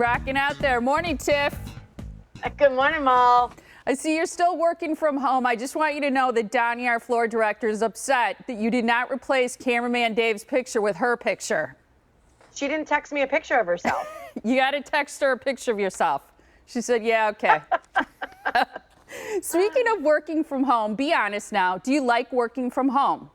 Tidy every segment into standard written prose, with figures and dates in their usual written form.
Rocking out there. Morning, Tiff. Good morning, Mal. I see you're still working from home. I just want you to know that Donnie, our floor director, is upset that you did not replace cameraman Dave's picture with her picture. She didn't text me a picture of herself. You got to text her a picture of yourself. She said, yeah, okay. Speaking of working from home, be honest now. Do you like working from home?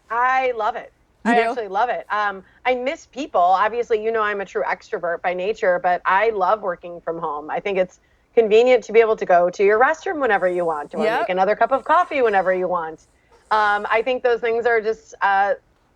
I love it. I actually love it. I miss people. Obviously, you know I'm a true extrovert by nature, but I love working from home. I think it's convenient to be able to go to your restroom whenever you want, or make another cup of coffee whenever you want. I think those things are just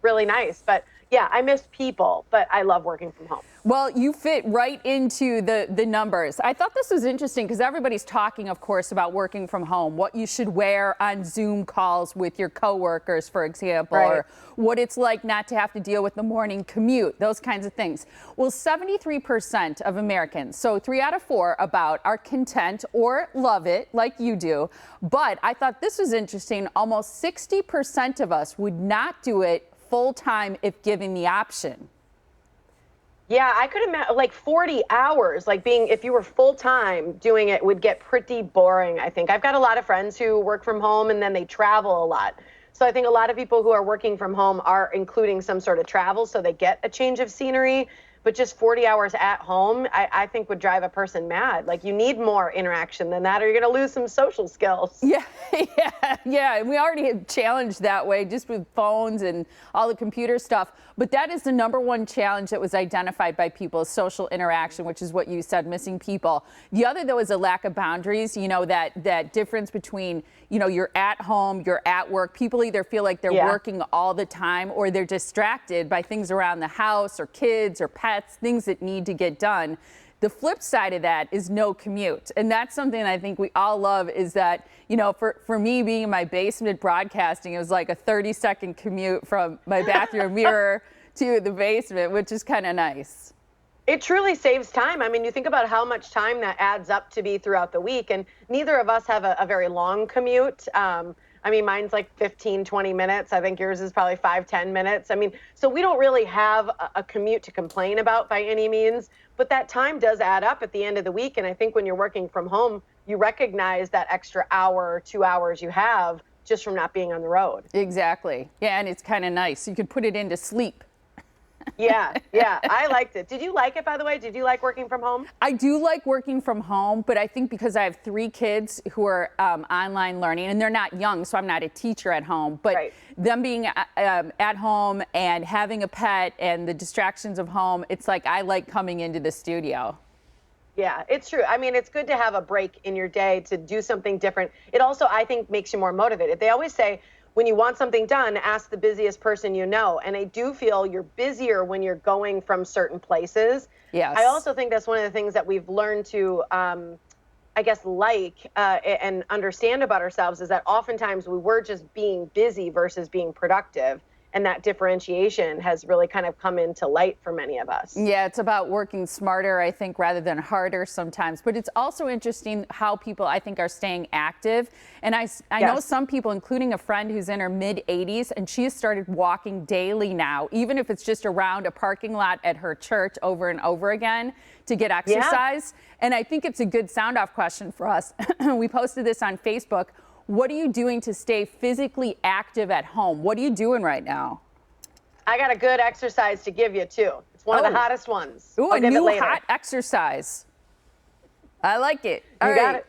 really nice. But yeah, I miss people, but I love working from home. Well, you fit right into the numbers. I thought this was interesting because everybody's talking, of course, about working from home, what you should wear on Zoom calls with your coworkers, for example, or what it's like not to have to deal with the morning commute, those kinds of things. Well, 73% of Americans, so 3 out of 4 about, are content or love it like you do. But I thought this was interesting. Almost 60% of us would not do it full time if given the option. Yeah, I could imagine like 40 hours, like if you were full time doing it would get pretty boring, I think. I've got a lot of friends who work from home and then they travel a lot. So I think a lot of people who are working from home are including some sort of travel so they get a change of scenery. But just 40 hours at home, I think would drive a person mad. Like you need more interaction than that or you're going to lose some social skills. Yeah. And we already had challenged that way just with phones and all the computer stuff. But that is the #1 challenge that was identified by people, is social interaction, which is what you said, missing people. The other, though, is a lack of boundaries. You know, that difference between, you know, you're at home, you're at work. People either feel like they're working all the time or they're distracted by things around the house or kids or pets, things that need to get done. The flip side of that is no commute. And that's something I think we all love, is that, you know, for me being in my basement broadcasting, it was like a 30-second commute from my bathroom mirror to the basement, which is kind of nice. It truly saves time. I mean, you think about how much time that adds up to be throughout the week, and neither of us have a very long commute. I mean, mine's like 15, 20 minutes. I think yours is probably 5, 10 minutes. I mean, so we don't really have a commute to complain about by any means, but that time does add up at the end of the week. And I think when you're working from home, you recognize that extra hour, 2 hours you have just from not being on the road. Exactly. Yeah, and it's kind of nice. You could put it into sleep. Yeah, I liked it. Did you like it, by the way? Did you like working from home? I do like working from home, but I think because I have 3 kids who are online learning, and they're not young, so I'm not a teacher at home, but them being at home and having a pet and the distractions of home, it's like I like coming into the studio. Yeah, it's true. I mean, it's good to have a break in your day to do something different. It also, I think, makes you more motivated. They always say, when you want something done, ask the busiest person you know. And I do feel you're busier when you're going from certain places. Yes. I also think that's one of the things that we've learned to, I guess, and understand about ourselves, is that oftentimes we were just being busy versus being productive. And that differentiation has really kind of come into light for many of us. Yeah, it's about working smarter, I think, rather than harder sometimes. But it's also interesting how people, I think, are staying active. And I know some people, including a friend who's in her mid-80s, and she has started walking daily now, even if it's just around a parking lot at her church over and over again to get exercise. And I think it's a good sound-off question for us. We posted this on Facebook. What are you doing to stay physically active at home? What are you doing right now? I got a good exercise to give you, too. It's one of the hottest ones. Ooh, a new hot exercise. I like it. You got it.